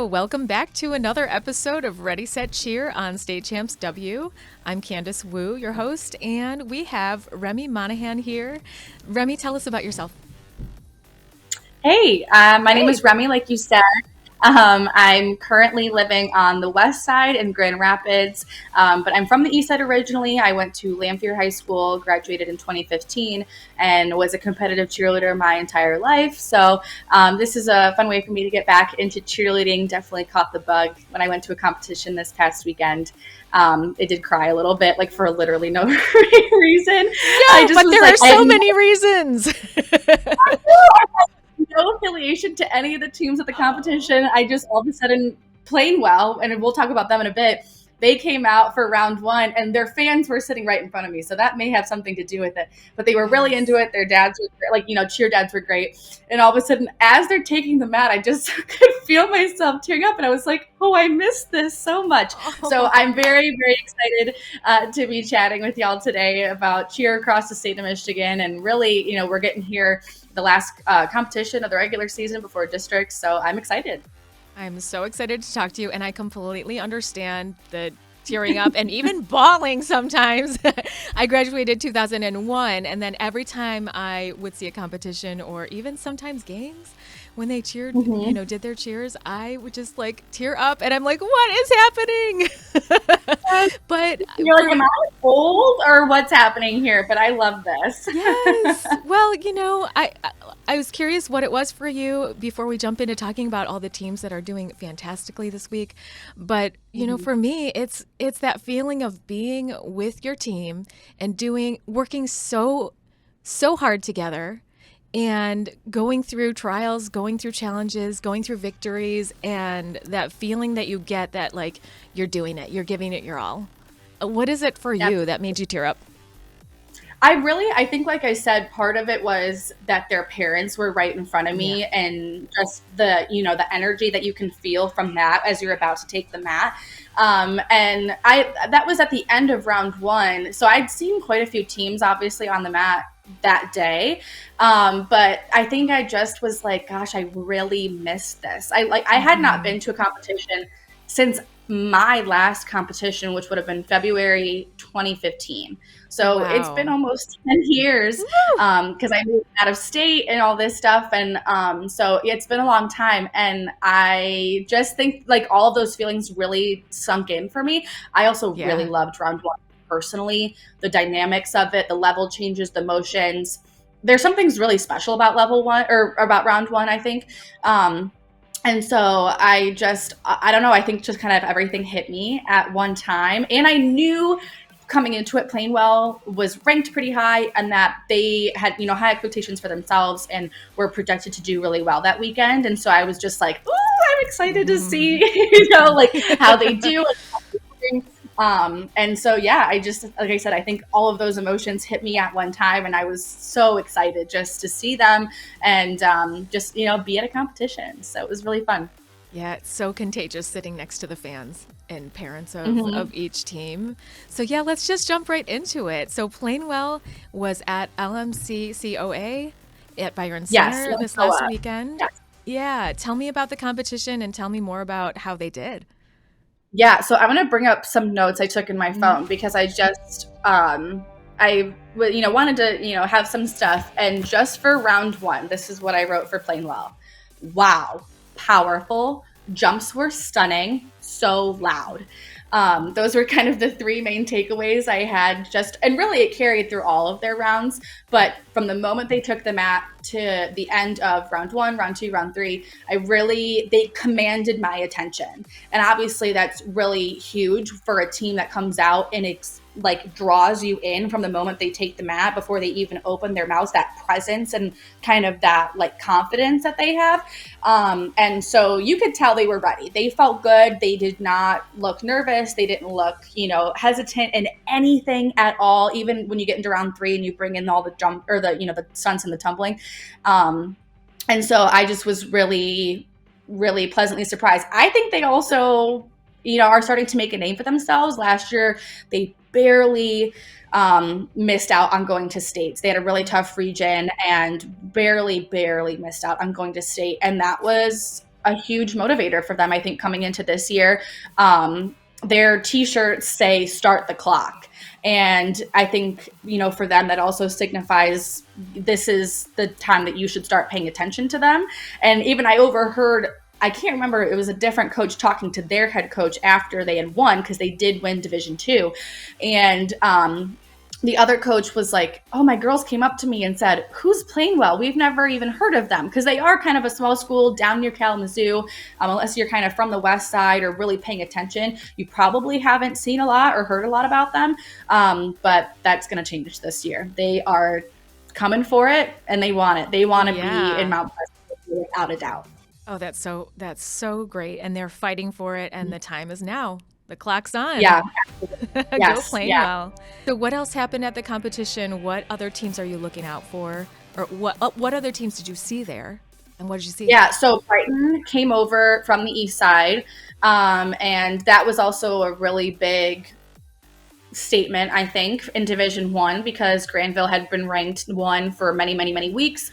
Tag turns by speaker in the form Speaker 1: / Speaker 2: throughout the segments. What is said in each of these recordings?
Speaker 1: welcome back to another episode of Ready, Set, Cheer on State Champs W. I'm Candace Wu, your host, and we have Remy Monahan here. Remy, tell us about yourself.
Speaker 2: Hey, my name is Remy, like you said. I'm currently living on the west side in Grand Rapids, but I'm from the east side originally. I went to Lamphere High School, graduated in 2015, and was a competitive cheerleader my entire life. So this is a fun way for me to get back into cheerleading. Definitely caught the bug when I went to a competition this past weekend. It did cry a little bit, like for literally no reason.
Speaker 1: But there are so many reasons.
Speaker 2: No affiliation to any of the teams at the competition. I just all of a sudden, Plainwell, and we'll talk about them in a bit, they came out for round one and their fans were sitting right in front of me. So that may have something to do with it. But they were really into it. Their dads were cheer dads were great. And all of a sudden, as they're taking the mat, I just could feel myself tearing up. And I was like, oh, I missed this so much. So I'm very, very excited to be chatting with y'all today about cheer across the state of Michigan. And really, we're getting here the last competition of the regular season before districts. So I'm excited.
Speaker 1: I'm so excited to talk to you, and I completely understand the tearing up and even bawling sometimes. I graduated 2001, and then every time I would see a competition or even sometimes games, when they cheered, did their cheers, I would just tear up, and I'm like, what is happening?
Speaker 2: But you're like, am I old or what's happening here? But I love this.
Speaker 1: Yes. Well, I was curious what it was for you before we jump into talking about all the teams that are doing fantastically this week. But, for me, it's that feeling of being with your team and working so hard together and going through trials, going through challenges, going through victories, and that feeling that you get that you're doing it, you're giving it your all. What is it for you that made you tear up?
Speaker 2: I think, like I said, part of it was that their parents were right in front of me and just the energy that you can feel from that as you're about to take the mat. And that was at the end of round one. So I'd seen quite a few teams obviously on the mat that day. But I think I just was like, gosh, I really missed this. I had not been to a competition since my last competition, which would have been February 2015. So It's been almost 10 years because I moved out of state and all this stuff. And so it's been a long time. And I just think all of those feelings really sunk in for me. I also really loved round one personally, the dynamics of it, the level changes, the motions. There's some things really special about level one or about round one, I think. And so I don't know, I think just kind of everything hit me at one time. And I knew coming into it, Plainwell was ranked pretty high and that they had, high expectations for themselves and were projected to do really well that weekend. And so I was just like, oh, I'm excited to see, how they do. And so, I just, like I said, I think all of those emotions hit me at one time and I was so excited just to see them and just, be at a competition. So it was really fun.
Speaker 1: Yeah, it's so contagious sitting next to the fans and parents of each team. So let's just jump right into it. So Plainwell was at LMCCOA at Byron Center this last weekend.
Speaker 2: Yes.
Speaker 1: Yeah, tell me about the competition and tell me more about how they did.
Speaker 2: Yeah, so I'm going to bring up some notes I took in my phone because I just, wanted to, have some stuff. And just for round one, this is what I wrote for Plainwell. Wow, powerful. Jumps were stunning, so loud. Those were kind of the three main takeaways I had and really it carried through all of their rounds. But from the moment they took the mat to the end of round one, round two, round three, they commanded my attention. And obviously that's really huge for a team that comes out and draws you in from the moment they take the mat before they even open their mouths, that presence and kind of that confidence that they have. And so you could tell they were ready. They felt good. They did not look nervous. They didn't look, hesitant in anything at all. Even when you get into round three and you bring in all the jump or the stunts and the tumbling. And so I just was really, really pleasantly surprised. I think they also, are starting to make a name for themselves. Last year, they barely missed out on going to states. They had a really tough region and barely missed out on going to state. And that was a huge motivator for them, I think, coming into this year. Their t-shirts say "Start the clock." And I think, for them, that also signifies this is the time that you should start paying attention to them. And even I overheard, I can't remember, it was a different coach talking to their head coach after they had won, because they did win Division II. And the other coach was like, "Oh, my girls came up to me and said, 'Who's playing well? We've never even heard of them.'" Because they are kind of a small school down near Kalamazoo. Unless you're kind of from the west side or really paying attention, you probably haven't seen a lot or heard a lot about them. But that's going to change this year. They are coming for it, and they want it. They want to be in Mount Pleasant without a doubt.
Speaker 1: Oh, that's so great. And they're fighting for it, and the time is now. The clock's on.
Speaker 2: Yeah.
Speaker 1: Go
Speaker 2: Yes.
Speaker 1: playing
Speaker 2: Yeah.
Speaker 1: well. So what else happened at the competition? What other teams are you looking out for? Or what other teams did you see there? And what did you see?
Speaker 2: Yeah, so Brighton came over from the east side, and that was also a really big statement, I think, in Division I, because Granville had been ranked 1 for many, many, many weeks.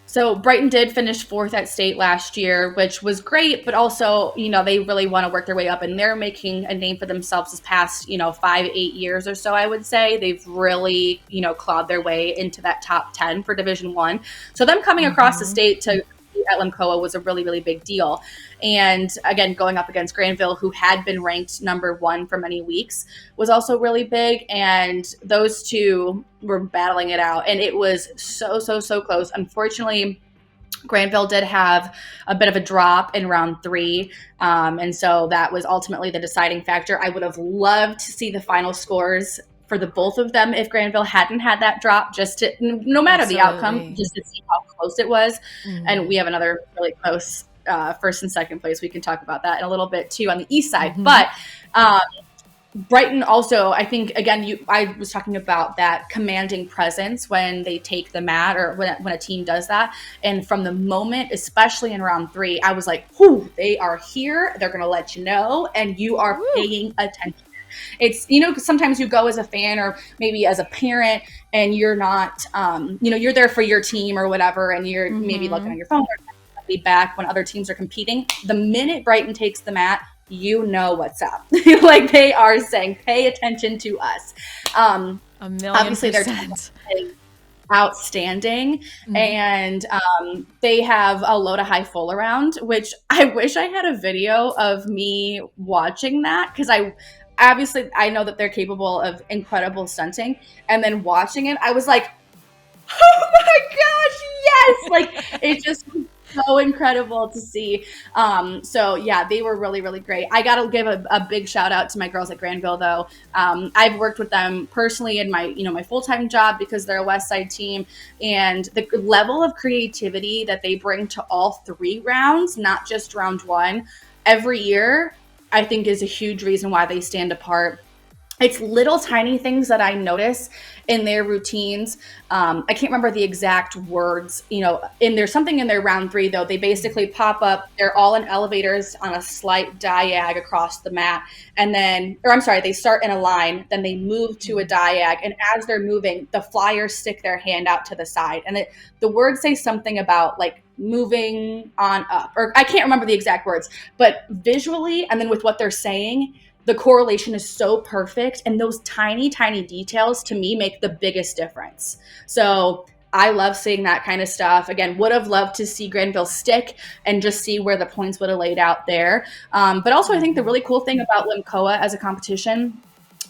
Speaker 2: So Brighton did finish 4th at state last year, which was great, but also, they really want to work their way up, and they're making a name for themselves this past, 5-8 years or so, I would say. They've really, clawed their way into that top 10 for Division I. So them coming across the state to compete at LMCOA was a really, really big deal. And again, going up against Granville, who had been ranked number 1 for many weeks, was also really big. And those two were battling it out. And it was so, so, so close. Unfortunately, Granville did have a bit of a drop in round 3. And so that was ultimately the deciding factor. I would have loved to see the final scores for the both of them if Granville hadn't had that drop, just to, no matter the outcome, just to see how close it was. And we have another really close first and second place. We can talk about that in a little bit too on the east side. But Brighton also, I think, again, I was talking about that commanding presence when they take the mat, or when a team does that. And from the moment, especially in round 3, I was like, whew, they are here. They're going to let you know, and you are paying attention. It's, sometimes you go as a fan or maybe as a parent, and you're not, you're there for your team or whatever, and you're maybe looking on your phone or be back when other teams are competing. The minute Brighton takes the mat, what's up. Like, they are saying, pay attention to us. Obviously, they're outstanding. And they have a low to high full around, which I wish I had a video of me watching that, because I know that they're capable of incredible stunting, and then watching it, I was like, oh my gosh, yes! Like, it just was so incredible to see. So yeah, they were really, really great. I got to give a big shout out to my girls at Granville, though. I've worked with them personally in my full-time job, because they're a West Side team, and the level of creativity that they bring to all 3 rounds, not just round 1, every year, I think is a huge reason why they stand apart. It's little tiny things that I notice in their routines. I can't remember the exact words, there's something in their round 3, though. They basically pop up, they're all in elevators on a slight diag across the mat. And then, they start in a line, then they move to a diag. And as they're moving, the flyers stick their hand out to the side. And the words say something about like moving on up, or I can't remember the exact words, but visually, and then with what they're saying, the correlation is so perfect, and those tiny, tiny details to me make the biggest difference. So I love seeing that kind of stuff. Again, would have loved to see Granville stick and just see where the points would have laid out there. But also, I think the really cool thing about LMCOA as a competition,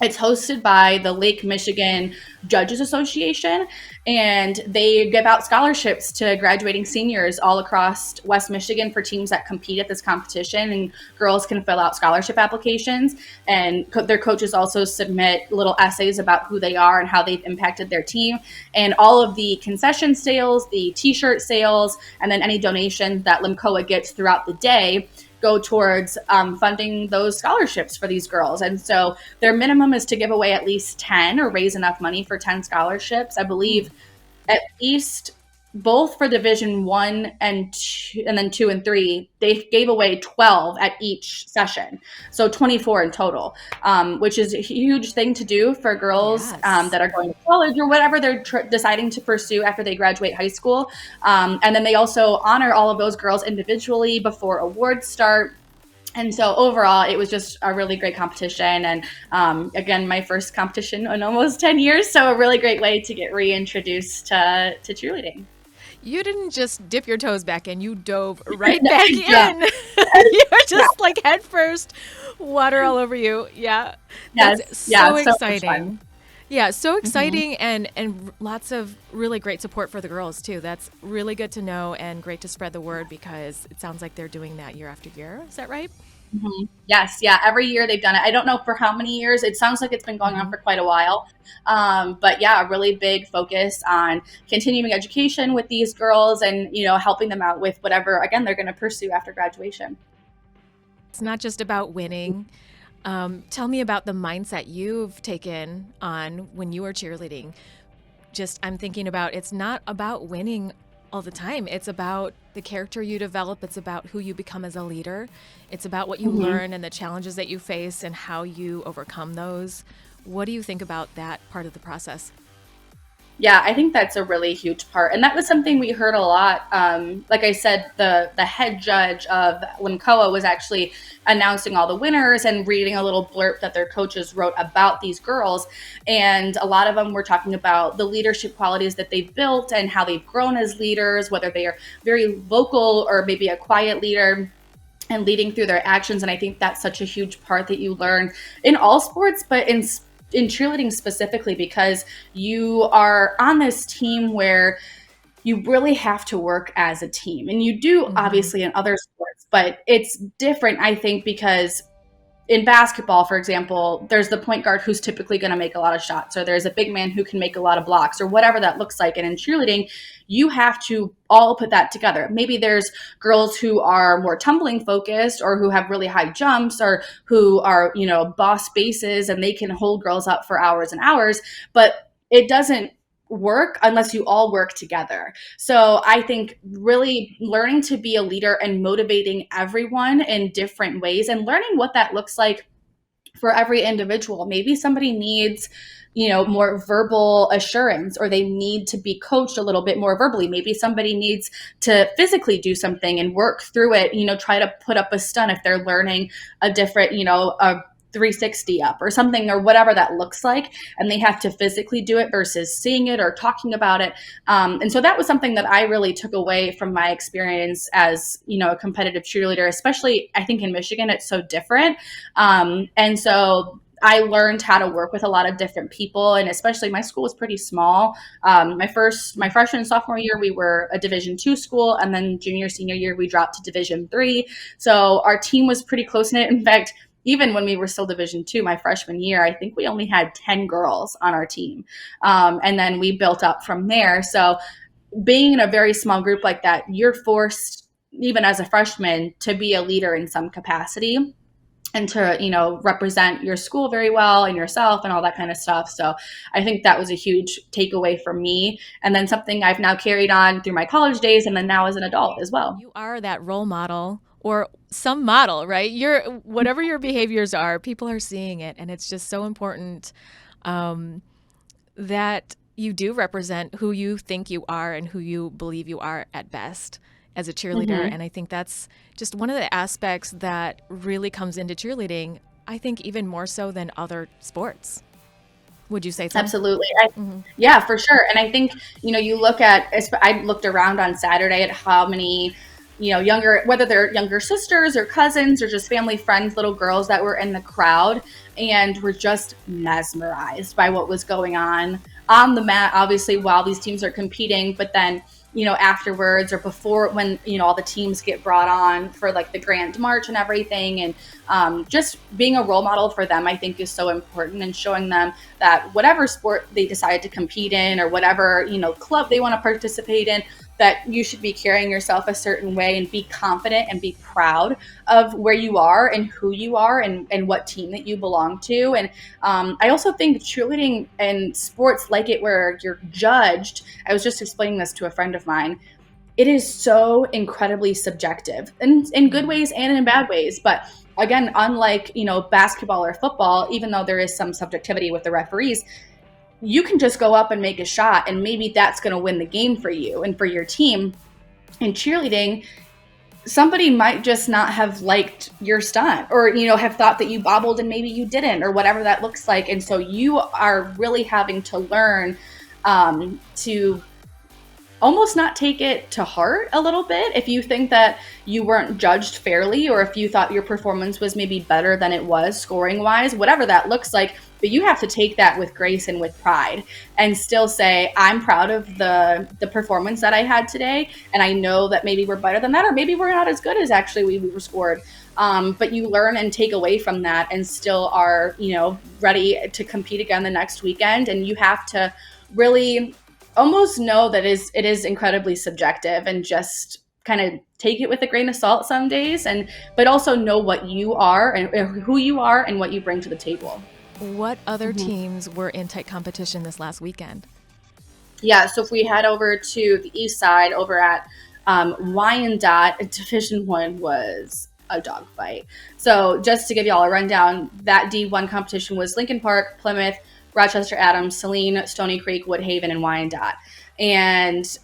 Speaker 2: it's hosted by the Lake Michigan Judges Association, and they give out scholarships to graduating seniors all across West Michigan for teams that compete at this competition. And girls can fill out scholarship applications, and their coaches also submit little essays about who they are and how they've impacted their team. And all of the concession sales, the t-shirt sales, and then any donations that LMCOA gets throughout the day go towards funding those scholarships for these girls. And so their minimum is to give away at least 10, or raise enough money for 10 scholarships. I believe at least both for Division 1 and 2, and then 2 and 3, they gave away 12 at each session. So 24 in total, which is a huge thing to do for girls
Speaker 1: Yes.
Speaker 2: that are going to college or whatever they're deciding to pursue after they graduate high school. And then they also honor all of those girls individually before awards start. And so overall, it was just a really great competition. And again, my first competition in almost 10 years. So a really great way to get reintroduced to cheerleading.
Speaker 1: You didn't just dip your toes back in, you dove right back
Speaker 2: Yeah.
Speaker 1: in. You're
Speaker 2: Yeah.
Speaker 1: just like head first, water all over you. Yeah.
Speaker 2: Yes.
Speaker 1: That's
Speaker 2: Yeah.
Speaker 1: so
Speaker 2: So much fun.
Speaker 1: exciting. Yeah, so
Speaker 2: Hmm.
Speaker 1: exciting and lots of really great support for the girls too. That's really good to know and great to spread the word because it sounds like they're doing that year after year. Is that right?
Speaker 2: Hmm. Yes. Yeah. Every year they've done it. I don't know for how many years. It sounds like it's been going on
Speaker 1: Hmm.
Speaker 2: for quite a while. But yeah, a really big focus on continuing education with these girls and, helping them out with whatever, again, they're going to pursue after graduation.
Speaker 1: It's not just about winning. Tell me about the mindset you've taken on when you were cheerleading. Just, I'm thinking about it's not about winning all the time. It's about the character you develop, it's about who you become as a leader, it's about what you
Speaker 2: Hmm.
Speaker 1: learn and the challenges that you face and how you overcome those. What do you think about that part of the process?
Speaker 2: Yeah, I think that's a really huge part, and that was something we heard a lot. Like I said, the head judge of Limcoa was actually announcing all the winners and reading a little blurb that their coaches wrote about these girls, and a lot of them were talking about the leadership qualities that they've built and how they've grown as leaders, whether they are very vocal or maybe a quiet leader and leading through their actions. And I think that's such a huge part that you learn in all sports, but in cheerleading specifically, because you are on this team where you really have to work as a team. And you do
Speaker 1: Hmm.
Speaker 2: obviously in other sports, but it's different, I think, because in basketball, for example, there's the point guard who's typically going to make a lot of shots, or there's a big man who can make a lot of blocks, or whatever that looks like. And in cheerleading, you have to all put that together. Maybe there's girls who are more tumbling focused, or who have really high jumps, or who are, boss bases and they can hold girls up for hours and hours, but it doesn't work unless you all work together. So I think really learning to be a leader and motivating everyone in different ways and learning what that looks like for every individual. Maybe somebody needs, more verbal assurance, or they need to be coached a little bit more verbally. Maybe somebody needs to physically do something and work through it, try to put up a stunt if they're learning a different, a 360 up or something, or whatever that looks like, and they have to physically do it versus seeing it or talking about it. And so that was something that I really took away from my experience as, a competitive cheerleader, especially I think in Michigan, it's so different. And so I learned how to work with a lot of different people, and especially my school was pretty small. My freshman and sophomore year, we were a Division 2 school, and then junior senior year, we dropped to Division 3. So our team was pretty close knit. In fact, even when we were still Division 2, my freshman year, I think we only had 10 girls on our team, and then we built up from there. So being in a very small group like that, you're forced, even as a freshman, to be a leader in some capacity and to, represent your school very well and yourself and all that kind of stuff. So I think that was a huge takeaway for me, and then something I've now carried on through my college days and then now as an adult as well.
Speaker 1: You are that role model or some model, right? You're whatever your behaviors are, people are seeing it, and it's just so important um, that you do represent who you think you are and who you believe you are at best as a cheerleader.
Speaker 2: Hmm.
Speaker 1: And I think that's just one of the aspects that really comes into cheerleading. I think even more so than other sports. Would you say so?
Speaker 2: Absolutely.
Speaker 1: Hmm.
Speaker 2: Yeah, for sure. And I think, you look at, I looked around on Saturday at how many, younger, whether they're younger sisters or cousins or just family friends, little girls that were in the crowd and were just mesmerized by what was going on the mat, obviously, while these teams are competing, but then, afterwards or before, when, all the teams get brought on for like the grand march and everything. And just being a role model for them, I think, is so important, and showing them that whatever sport they decide to compete in, or whatever, club they want to participate in, that you should be carrying yourself a certain way and be confident and be proud of where you are and who you are and what team that you belong to. And I also think cheerleading and sports like it where you're judged, I was just explaining this to a friend of mine, it is so incredibly subjective in good ways and in bad ways. But again, unlike, basketball or football, even though there is some subjectivity with the referees, you can just go up and make a shot and maybe that's going to win the game for you and for your team. In cheerleading, somebody might just not have liked your stunt or, have thought that you bobbled and maybe you didn't or whatever that looks like. And so you are really having to learn to almost not take it to heart a little bit if you think that you weren't judged fairly or if you thought your performance was maybe better than it was scoring wise, whatever that looks like. But you have to take that with grace and with pride and still say, I'm proud of the performance that I had today. And I know that maybe we're better than that, or maybe we're not as good as actually we were scored. But you learn and take away from that and still are, ready to compete again the next weekend. And you have to really almost know that it is incredibly subjective and just kind of take it with a grain of salt some days, but also know what you are and who you are and what you bring to the table.
Speaker 1: What other teams were in tight competition this last weekend?
Speaker 2: Yeah, so if we head over to the east side, over at Wyandotte, Division 1 was a dogfight. So just to give you all a rundown, that D1 competition was Lincoln Park, Plymouth, Rochester Adams, Saline, Stony Creek, Woodhaven, and Wyandotte. And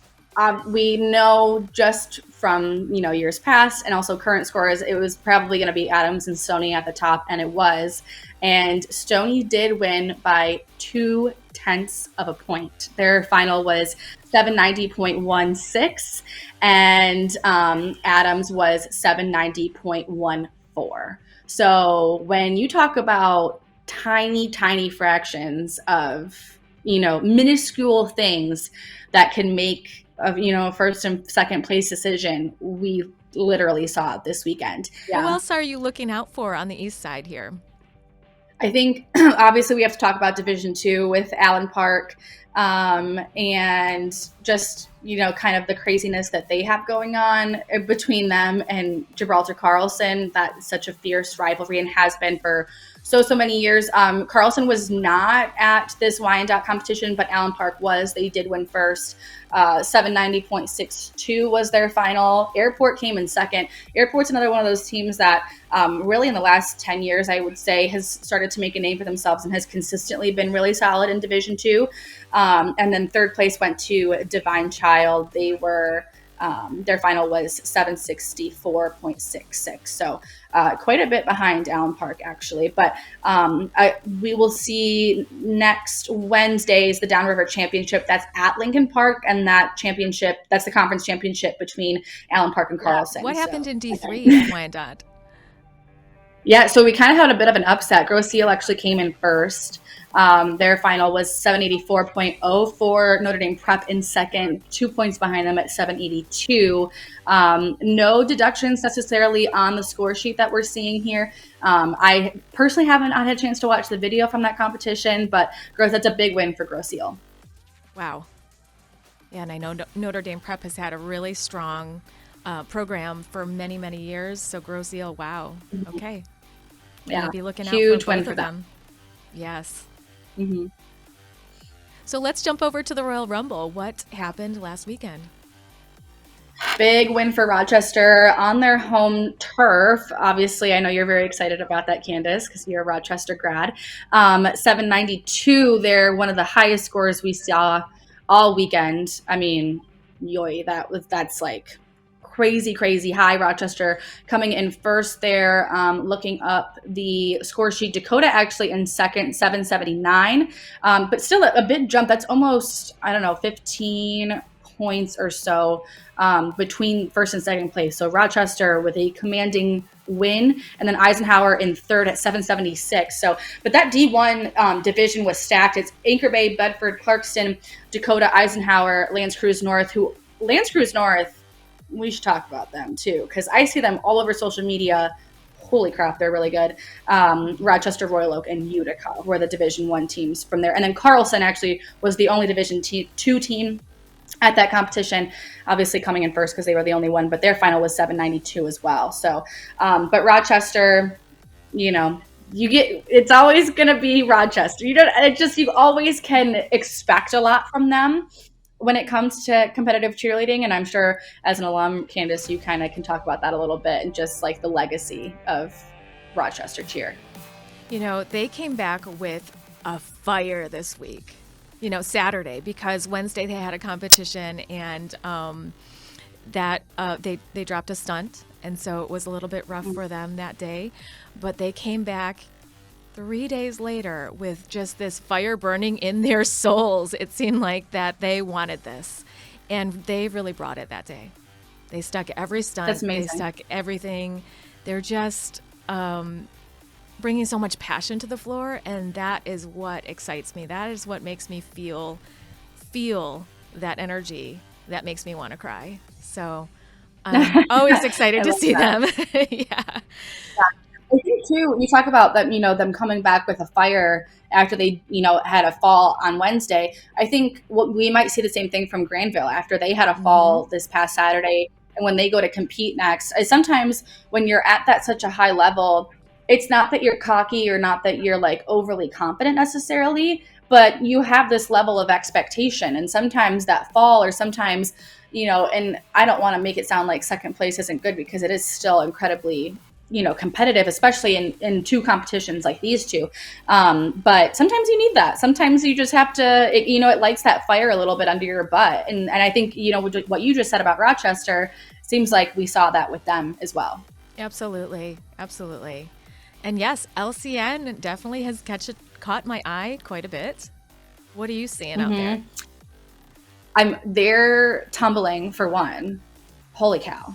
Speaker 2: we know just from, years past and also current scores, it was probably going to be Adams and Stony at the top, and it was. And Stony did win by 0.2 of a point. Their final was 790.16, and Adams was 790.14. So when you talk about tiny fractions of, minuscule things that can make a first and second place decision, we literally saw this weekend.
Speaker 1: Yeah. Who else are you looking out for on the east side here?
Speaker 2: I think obviously we have to talk about Division 2 with Allen Park and just, kind of the craziness that they have going on between them and Gibraltar Carlson. That's such a fierce rivalry and has been for so many years. Carlson was not at this Wyandotte competition, but Allen Park was. They did win first. 790.62 was their final. Airport came in second. Airport's another one of those teams that really in the last 10 years, I would say, has started to make a name for themselves and has consistently been really solid in Division 2. And then third place went to Divine Child. They were their final was 764.66. So quite a bit behind Allen Park, actually. But we will see next Wednesday's the Downriver Championship. That's at Lincoln Park. And that championship, that's the conference championship between Allen Park and Carlson.
Speaker 1: What happened in D3 at Wyandotte?
Speaker 2: Yeah, so we kind of had a bit of an upset. Grosse Ile actually came in first. Their final was 784.04. Notre Dame Prep in second, 2 points behind them at 782. No deductions necessarily on the score sheet that we're seeing here. I personally haven't had a chance to watch the video from that competition, but that's a big win for Grosse Ile.
Speaker 1: Wow. Yeah, and I know Notre Dame Prep has had a really strong program for many, many years. So Grosse Ile, wow. Okay.
Speaker 2: Yeah,
Speaker 1: be looking
Speaker 2: huge
Speaker 1: out for
Speaker 2: win
Speaker 1: both
Speaker 2: for
Speaker 1: of them. Yes.
Speaker 2: Mm-hmm.
Speaker 1: So let's jump over to the Royal Rumble. What happened last weekend?
Speaker 2: Big win for Rochester on their home turf. Obviously, I know you're very excited about that, Candace, because you're a Rochester grad. 792, they're one of the highest scores we saw all weekend. I mean, that's like crazy high. Rochester coming in first there. Looking up the score sheet, Dakota actually in second, 779, but still a big jump. That's almost 15 points or so between first and second place. So Rochester with a commanding win, and then Eisenhower in third at 776. So, but that D1 division was stacked. It's Anchor Bay, Bedford, Clarkston, Dakota, Eisenhower, L'Anse Creuse North. L'Anse Creuse North, we should talk about them too, because I see them all over social media. Holy crap, they're really good. Rochester, Royal Oak, and Utica were the Division 1 teams from there. And then Carlson actually was the only Division 2 team at that competition, obviously coming in first because they were the only one, but their final was 792 as well. So, but Rochester, you know, it's always going to be Rochester. You always can expect a lot from them when it comes to competitive cheerleading. And I'm sure as an alum, Candace, you kind of can talk about that a little bit and just like the legacy of Rochester cheer.
Speaker 1: They came back with a fire this week, Saturday, because Wednesday they had a competition and they dropped a stunt. And so it was a little bit rough for them that day. But they came back 3 days later with just this fire burning in their souls. It seemed like that they wanted this. And they really brought it that day. They stuck every stunt.
Speaker 2: That's amazing.
Speaker 1: They stuck everything. They're just bringing so much passion to the floor. And that is what excites me. That is what makes me feel that energy that makes me want to cry. So I'm always excited to see them. Yeah.
Speaker 2: I think too, you talk about them, them coming back with a fire after they, had a fall on Wednesday. I think what we might see the same thing from Granville after they had a fall this past Saturday. And when they go to compete next, sometimes when you're at that such a high level, it's not that you're cocky or not that you're like overly confident necessarily, but you have this level of expectation. And sometimes that fall or sometimes, and I don't want to make it sound like second place isn't good because it is still incredibly competitive, especially in two competitions like these two. But sometimes you need that. Sometimes you just have to, it lights that fire a little bit under your butt. And I think, what you just said about Rochester seems like we saw that with them as well.
Speaker 1: Absolutely. Absolutely. And yes, LCN definitely has caught my eye quite a bit. What are you seeing out there?
Speaker 2: They're tumbling for one. Holy cow.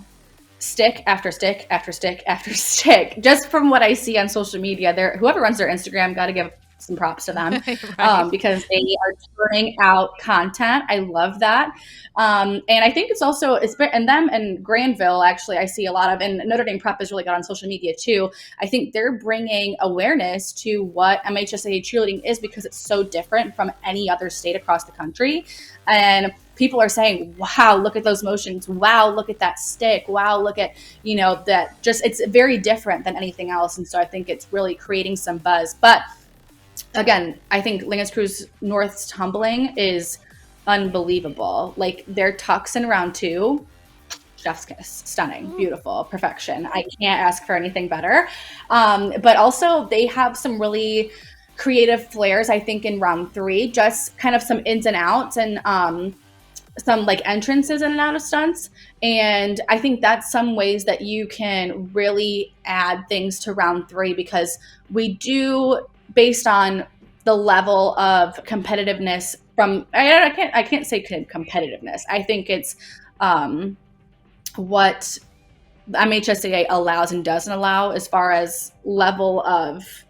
Speaker 2: Stick after stick after stick after stick. Just from what I see on social media, whoever runs their Instagram, got to give some props to them. Right. Because they are turning out content. I love that. And I think and them and Granville, actually, I see a lot of, and Notre Dame Prep has really got on social media too. I think they're bringing awareness to what MHSAA cheerleading is because it's so different from any other state across the country. And people are saying, wow, look at those motions. Wow, look at that stick. Wow, look at, that just, it's very different than anything else. And so I think it's really creating some buzz. But again, I think Linus Cruz North's tumbling is unbelievable. Like their tucks in round 2, chef's kiss, stunning, beautiful, perfection. I can't ask for anything better. But also they have some really creative flares, I think, in round 3, just kind of some ins and outs and some like entrances in and out of stunts. And I think that's some ways that you can really add things to round 3 because we do, based on the level of competitiveness from, I can't say competitiveness. I think it's what MHSAA allows and doesn't allow as far as level of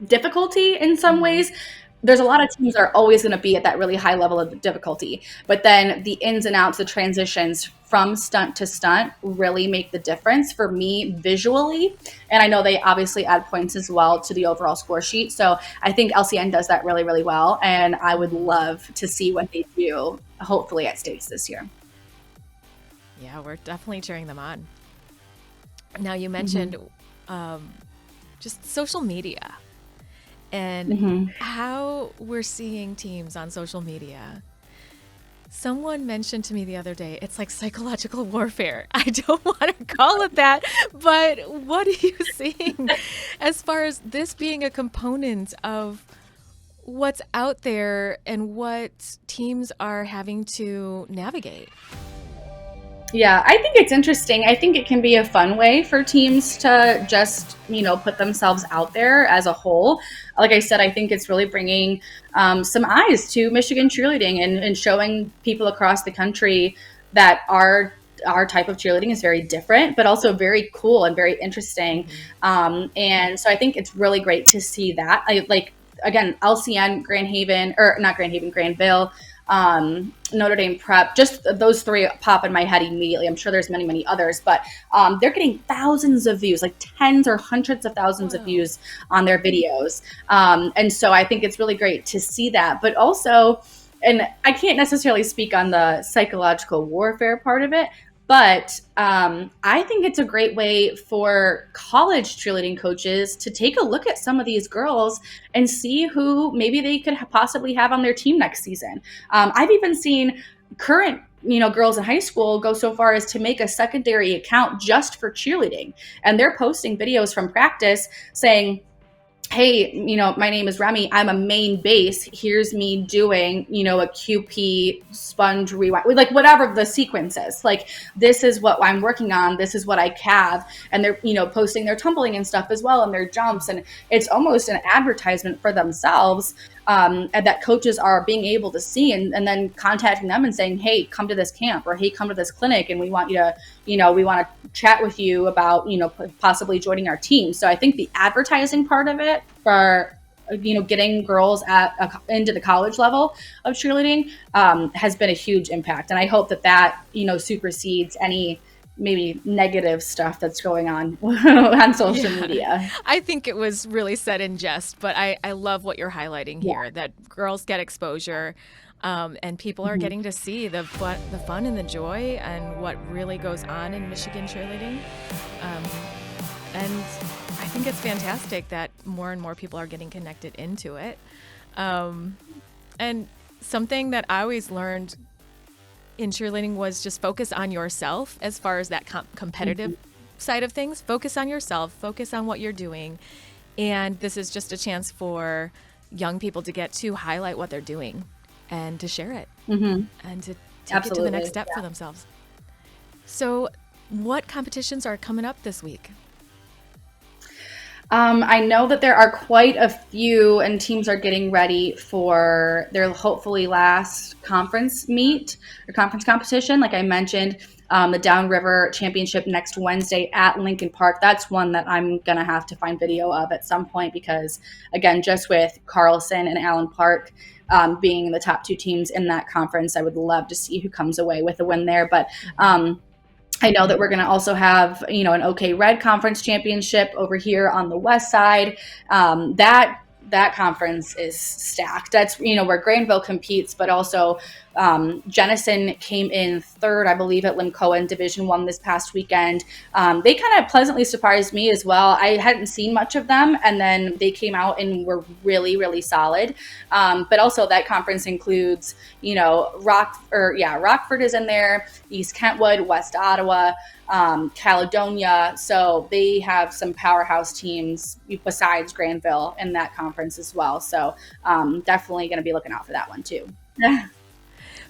Speaker 2: difficulty in some ways. There's a lot of teams that are always going to be at that really high level of difficulty, but then the ins and outs, the transitions from stunt to stunt really make the difference for me visually. And I know they obviously add points as well to the overall score sheet. So I think LCN does that really, really well. And I would love to see what they do, hopefully at states this year.
Speaker 1: Yeah, we're definitely cheering them on. Now you mentioned just social media. And how we're seeing teams on social media. Someone mentioned to me the other day, it's like psychological warfare. I don't want to call it that, but what are you seeing as far as this being a component of what's out there and what teams are having to navigate?
Speaker 2: Yeah, I think it's interesting. I think it can be a fun way for teams to just, put themselves out there as a whole. Like I said, I think it's really bringing some eyes to Michigan cheerleading and showing people across the country that our type of cheerleading is very different, but also very cool and very interesting. And so I think it's really great to see that. Again, LCN, Granville, Notre Dame Prep, just those 3 pop in my head immediately. I'm sure there's many, many others, but they're getting thousands of views, like tens or hundreds of thousands of views on their videos. And so I think it's really great to see that. But also, and I can't necessarily speak on the psychological warfare part of it, but I think it's a great way for college cheerleading coaches to take a look at some of these girls and see who maybe they could possibly have on their team next season. I've even seen current girls in high school go so far as to make a secondary account just for cheerleading, and they're posting videos from practice saying, hey, my name is Remy. I'm a main base. Here's me doing, a QP sponge rewind, like whatever the sequence is. Like, this is what I'm working on. This is what I have. And they're, posting their tumbling and stuff as well, and their jumps. And it's almost an advertisement for themselves, and that coaches are being able to see, and then contacting them and saying, hey, come to this camp, or hey, come to this clinic, and we want you to, we want to chat with you about, possibly joining our team. So I think the advertising part of it for, getting girls into the college level of cheerleading has been a huge impact. And I hope that, supersedes any maybe negative stuff that's going on social media.
Speaker 1: I think it was really said in jest, but I love what you're highlighting here, that girls get exposure, and people are getting to see the fun and the joy and what really goes on in Michigan cheerleading. And I think it's fantastic that more and more people are getting connected into it. And something that I always learned in cheerleading was just focus on yourself as far as that competitive side of things. Focus on yourself, focus on what you're doing. And this is just a chance for young people to get to highlight what they're doing and to share it and to take it to the next step for themselves. So what competitions are coming up this week?
Speaker 2: I know that there are quite a few, and teams are getting ready for their hopefully last conference meet or conference competition. Like I mentioned, the Downriver Championship next Wednesday at Lincoln Park. That's one that I'm going to have to find video of at some point because, again, just with Carlson and Allen Park being the top two teams in that conference, I would love to see who comes away with a win there. But I know that we're going to also have, an OK Red Conference Championship over here on the west side. That conference is stacked. That's, where Granville competes, but also Jenison came in third, I believe, at Limcoa in Division I this past weekend. They kind of pleasantly surprised me as well. I hadn't seen much of them, and then they came out and were really, really solid. But also that conference includes, Rockford is in there, East Kentwood, West Ottawa, Caledonia. So they have some powerhouse teams besides Granville in that conference as well. So definitely going to be looking out for that one too.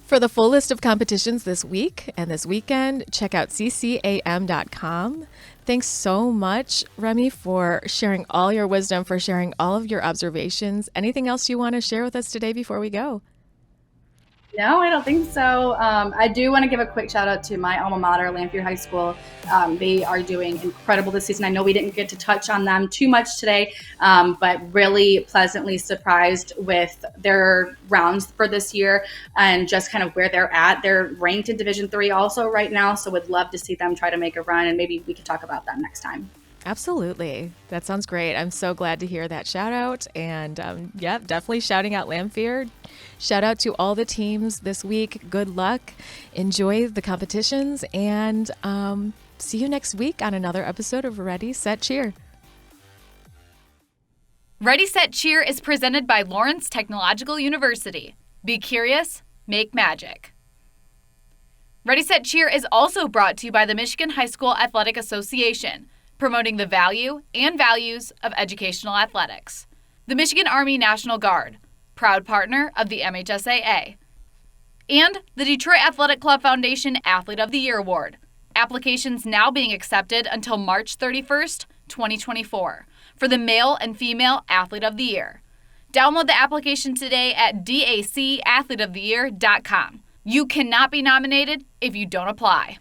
Speaker 1: For the full list of competitions this week and this weekend, check out ccam.com. Thanks so much, Remy, for sharing all your wisdom, for sharing all of your observations. Anything else you want to share with us today before we go?
Speaker 2: No, I don't think so. I do want to give a quick shout out to my alma mater, Lanphier High School. They are doing incredible this season. I know we didn't get to touch on them too much today, but really pleasantly surprised with their rounds for this year and just kind of where they're at. They're ranked in Division III also right now, so would love to see them try to make a run, and maybe we could talk about that next time.
Speaker 1: Absolutely. That sounds great. I'm so glad to hear that shout out. And definitely shouting out Lanphier. Shout out to all the teams this week. Good luck. Enjoy the competitions. And see you next week on another episode of Ready, Set, Cheer.
Speaker 3: Ready, Set, Cheer is presented by Lawrence Technological University. Be curious, make magic. Ready, Set, Cheer is also brought to you by the Michigan High School Athletic Association, promoting the value and values of educational athletics. The Michigan Army National Guard, proud partner of the MHSAA. And the Detroit Athletic Club Foundation Athlete of the Year Award. Applications now being accepted until March 31st, 2024, for the male and female Athlete of the Year. Download the application today at dacathleteoftheyear.com. You cannot be nominated if you don't apply.